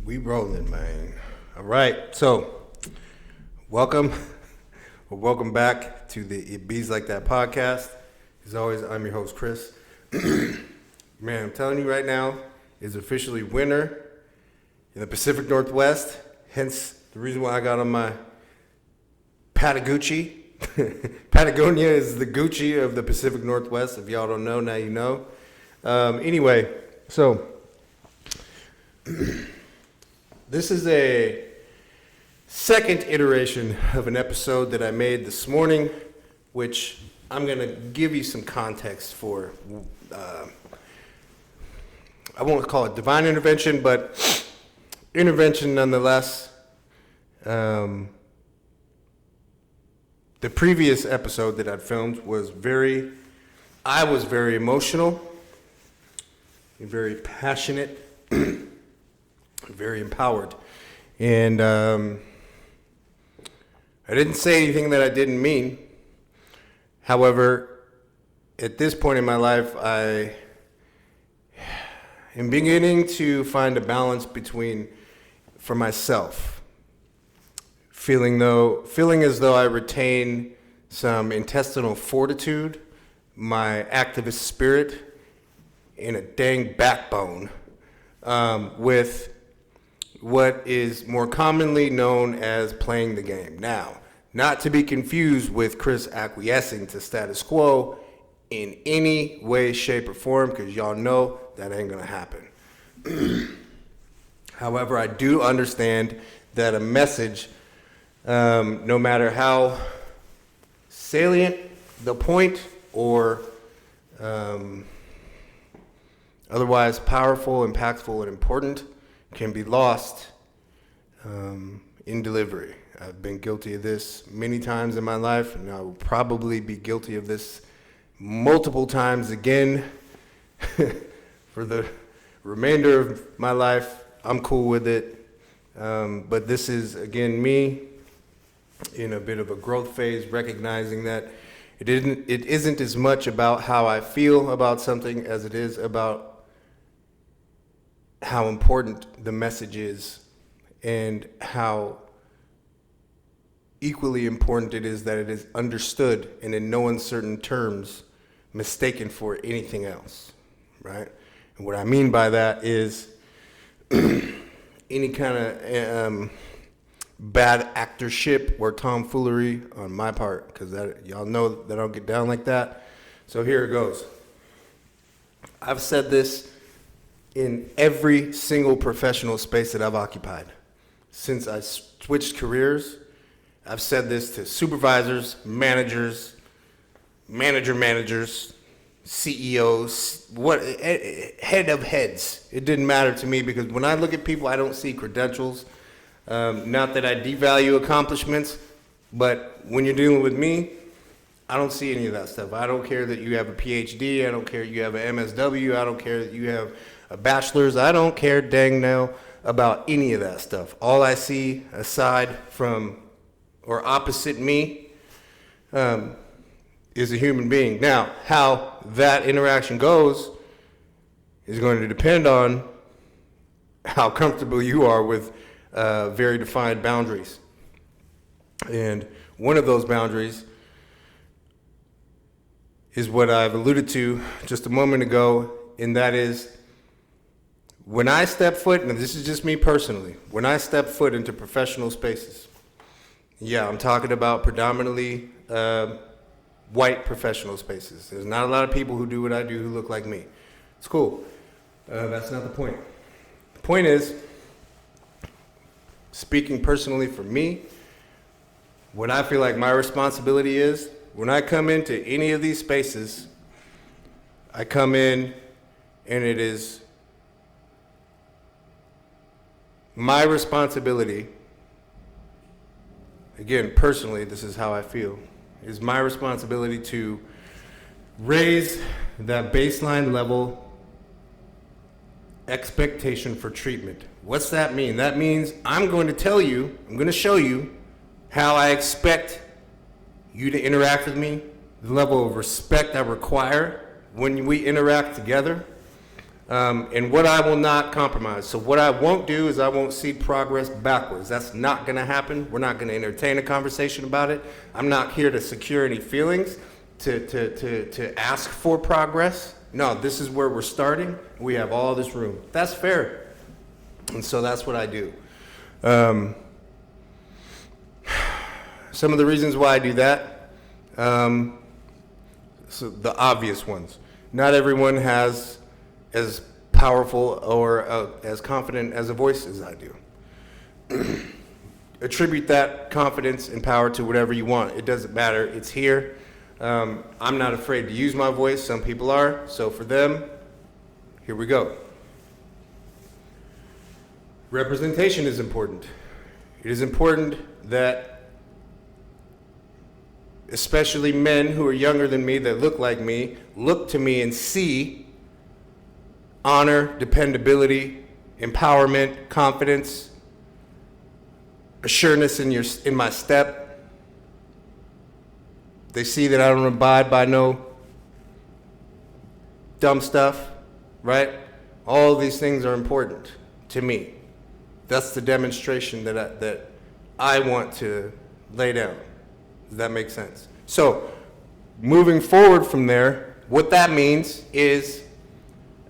We rolling, man. All right, so welcome welcome back to the It Bees Like That podcast. As always, I'm your host, Chris. Man, I'm telling you right now, is officially winter in the Pacific Northwest. Hence the reason why I got on my Patagucci. Patagonia is the Gucci of the Pacific Northwest. If y'all don't know, now you know. Anyway, so this is a second iteration of an episode that I made this morning, which I'm going to give you some context for. I won't call it divine intervention, but intervention nonetheless. The previous episode that I'd filmed was I was very emotional, very passionate, very empowered. And I didn't say anything that I didn't mean. However, at this point in my life, I am beginning to find a balance for myself, feeling as though I retain some intestinal fortitude, my activist spirit, and a dang backbone, with what is more commonly known as playing the game. Now, not to be confused with Chris acquiescing to status quo in any way, shape, or form, because y'all know that ain't gonna happen. However, I do understand that a message, no matter how salient the point or otherwise powerful, impactful, and important, can be lost in delivery. I've been guilty of this many times in my life, and I will probably be guilty of this multiple times again for the remainder of my life. I'm cool with it, but this is, again, me in a bit of a growth phase, recognizing that it isn't as much about how I feel about something as it is about how important the message is, and how equally important it is that it is understood and in no uncertain terms mistaken for anything else, right? And what I mean by that is any kind of bad actorship or tomfoolery on my part, because y'all know that I don't get down like that. So here it goes. I've said this in every single professional space that I've occupied. Since I switched careers, I've said this to supervisors, managers, managers, CEOs, head of heads. It didn't matter to me, because when I look at people, I don't see credentials. Not that I devalue accomplishments, but when you're dealing with me, I don't see any of that stuff. I don't care that you have a PhD. I don't care you have an MSW. I don't care that you have a bachelor's. I don't care dang now about any of that stuff. All I see aside from or opposite me is a human being. Now, how that interaction goes is going to depend on how comfortable you are with very defined boundaries. And one of those boundaries is what I've alluded to just a moment ago, and that is when I step foot, and this is just me personally, when I step foot into professional spaces, yeah, I'm talking about predominantly white professional spaces. There's not a lot of people who do what I do who look like me. It's cool. That's not the point. The point is, speaking personally for me, what I feel like my responsibility is, when I come into any of these spaces, I come in and it is my responsibility, again, personally, this is how I feel, it is my responsibility to raise that baseline level expectation for treatment. What's that mean? That means I'm going to show you how I expect you to interact with me, the level of respect I require when we interact together. and what I will not compromise. So what I won't do is I won't see progress backwards. That's not going to happen. We're not going to entertain a conversation about it. I'm not here to secure any feelings, to ask for progress. No, this is where we're starting. We have all this room. That's fair. And so that's what I do. Some of the reasons why I do that, so the obvious ones. Not everyone has as powerful or as confident as a voice as I do. Attribute that confidence and power to whatever you want. It doesn't matter. It's here. I'm not afraid to use my voice. Some people are. So for them, here we go. Representation is important. It is important that especially men who are younger than me that look like me, look to me and see honor, dependability, empowerment, confidence, assuredness in my step. They see that I don't abide by no dumb stuff, right? All of these things are important to me. That's the demonstration that I want to lay down. Does that make sense? So, moving forward from there, what that means is,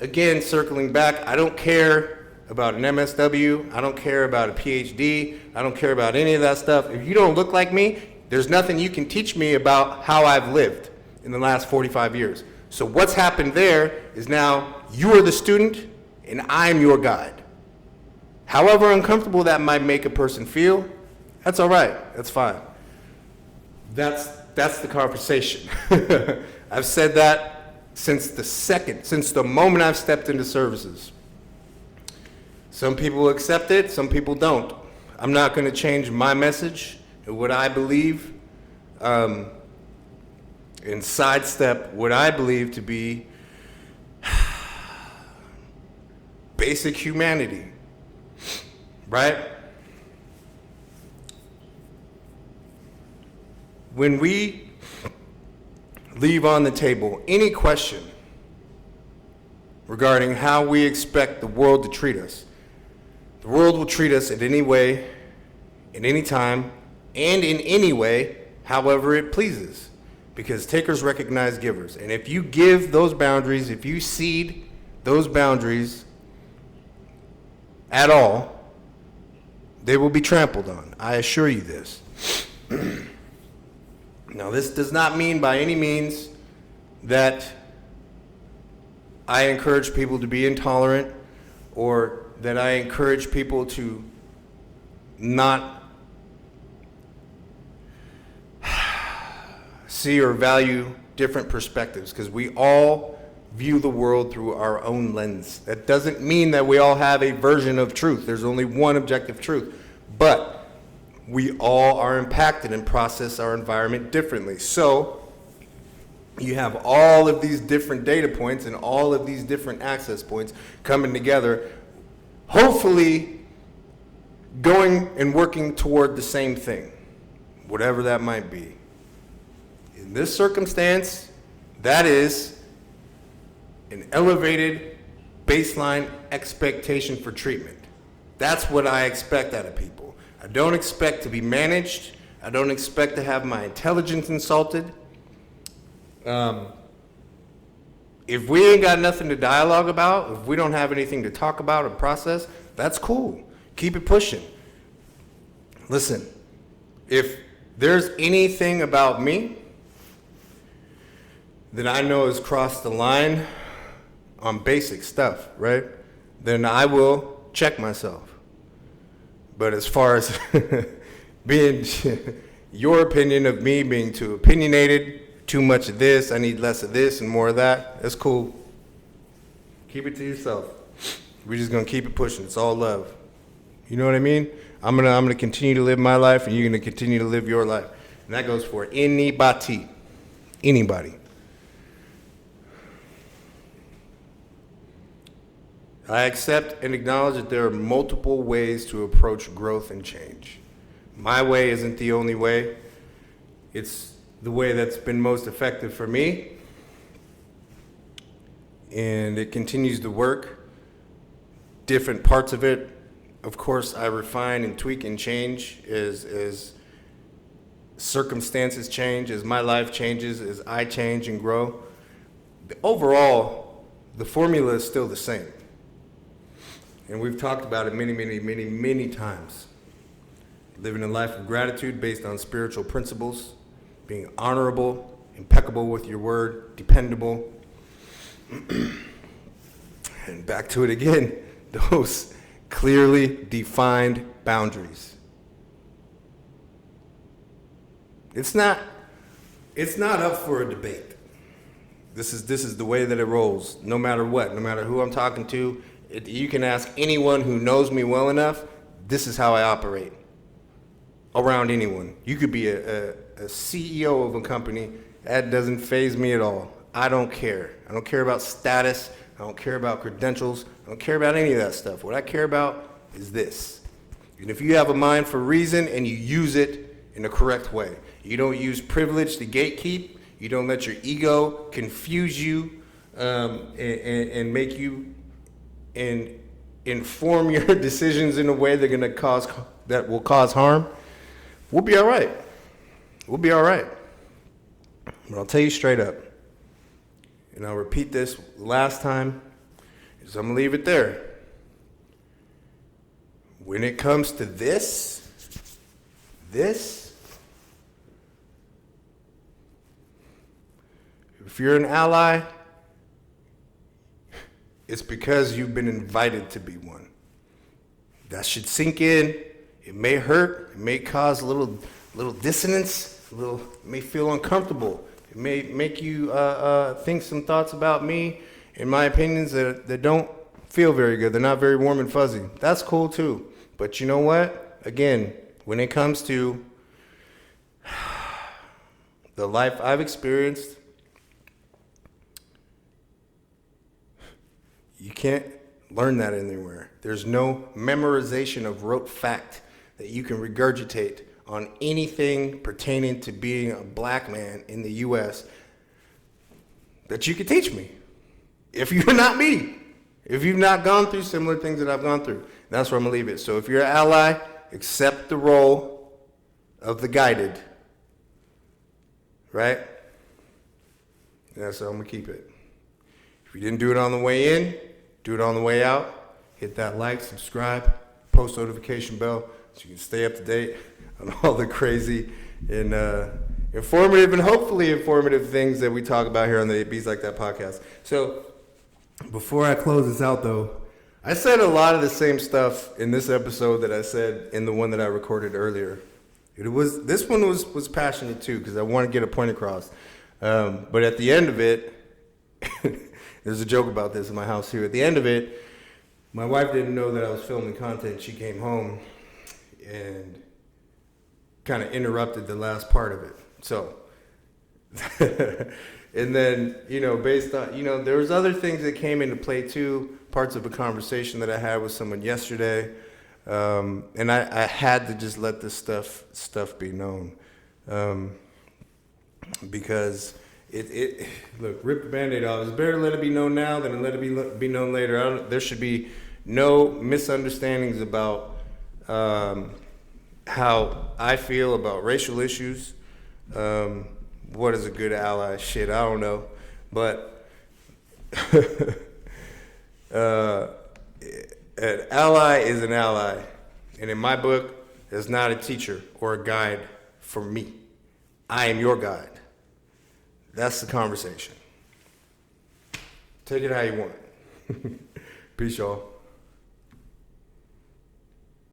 again, circling back, I don't care about an MSW, I don't care about a PhD, I don't care about any of that stuff. If you don't look like me, there's nothing you can teach me about how I've lived in the last 45 years. So what's happened there is now you are the student and I'm your guide. However uncomfortable that might make a person feel, that's all right, that's fine. That's the conversation. I've said that since the moment I've stepped into services. Some people accept it, some people don't. I'm not going to change my message and what I believe, and sidestep what I believe to be basic humanity, right? When we leave on the table any question regarding how we expect the world to treat us, the world will treat us in any way, in any time, and in any way, however it pleases. Because takers recognize givers. And if you give those boundaries, if you cede those boundaries at all, they will be trampled on. I assure you this. Now, this does not mean by any means that I encourage people to be intolerant or that I encourage people to not see or value different perspectives, because we all view the world through our own lens. That doesn't mean that we all have a version of truth. There's only one objective truth. But we all are impacted and process our environment differently. So you have all of these different data points and all of these different access points coming together, hopefully going and working toward the same thing, whatever that might be. In this circumstance, that is an elevated baseline expectation for treatment. That's what I expect out of people. I don't expect to be managed. I don't expect to have my intelligence insulted. If we ain't got nothing to dialogue about, if we don't have anything to talk about or process, that's cool. Keep it pushing. Listen, if there's anything about me that I know has crossed the line on basic stuff, right, then I will check myself. But as far as being your opinion of me being too opinionated, too much of this, I need less of this and more of that, that's cool. Keep it to yourself. We're just gonna keep it pushing. It's all love. You know what I mean? I'm gonna continue to live my life, and you're gonna continue to live your life. And that goes for anybody. Anybody. I accept and acknowledge that there are multiple ways to approach growth and change. My way isn't the only way. It's the way that's been most effective for me. and it continues to work. Different parts of it, of course, I refine and tweak and change as circumstances change, as my life changes, as I change and grow. Overall, the formula is still the same. And we've talked about it many times. Living a life of gratitude based on spiritual principles, being honorable, impeccable with your word, dependable. And back to it again, those clearly defined boundaries. It's not up for a debate. This is the way that it rolls, no matter what, no matter who I'm talking to. You can ask anyone who knows me well enough, this is how I operate around anyone. You could be a CEO of a company, that doesn't faze me at all. I don't care. I don't care about status. I don't care about credentials. I don't care about any of that stuff. What I care about is this. And if you have a mind for reason and you use it in the correct way, you don't use privilege to gatekeep. You don't let your ego confuse you and make you and inform your decisions in a way that will cause harm. We'll be all right. We'll be all right. But I'll tell you straight up, and I'll repeat this last time, so I'm going to leave it there. When it comes to this, if you're an ally, it's because you've been invited to be one. That should sink in. It may hurt. It may cause a little dissonance. It may feel uncomfortable. It may make you think some thoughts about me, in my opinions, that don't feel very good. They're not very warm and fuzzy. That's cool too. But you know what? Again, when it comes to the life I've experienced, you can't learn that anywhere. There's no memorization of rote fact that you can regurgitate on anything pertaining to being a black man in the U.S. that you could teach me. If you're not me, if you've not gone through similar things that I've gone through, that's where I'm gonna leave it. So if you're an ally, accept the role of the guided, right? That's how I'm gonna keep it. If you didn't do it on the way in, do it on the way out. Hit that like, subscribe, post notification bell so you can stay up to date on all the crazy and informative and hopefully informative things that we talk about here on the Bees Like That podcast. So before I close this out though, I said a lot of the same stuff in this episode that I said in the one that I recorded earlier. This one was passionate too because I want to get a point across. But at the end of it, there's a joke about this in my house here. At the end of it, my wife didn't know that I was filming content. She came home and kind of interrupted the last part of it. So, and then, based on, there was other things that came into play too, parts of a conversation that I had with someone yesterday. And I had to just let this stuff be known. Because look, rip the Band-Aid off. It's better to let it be known now than to let it be known later. There should be no misunderstandings about how I feel about racial issues. What is a good ally? Shit, I don't know. But an ally is an ally. And in my book, there's not a teacher or a guide for me. I am your guide. That's the conversation. Take it how you want. Peace, y'all.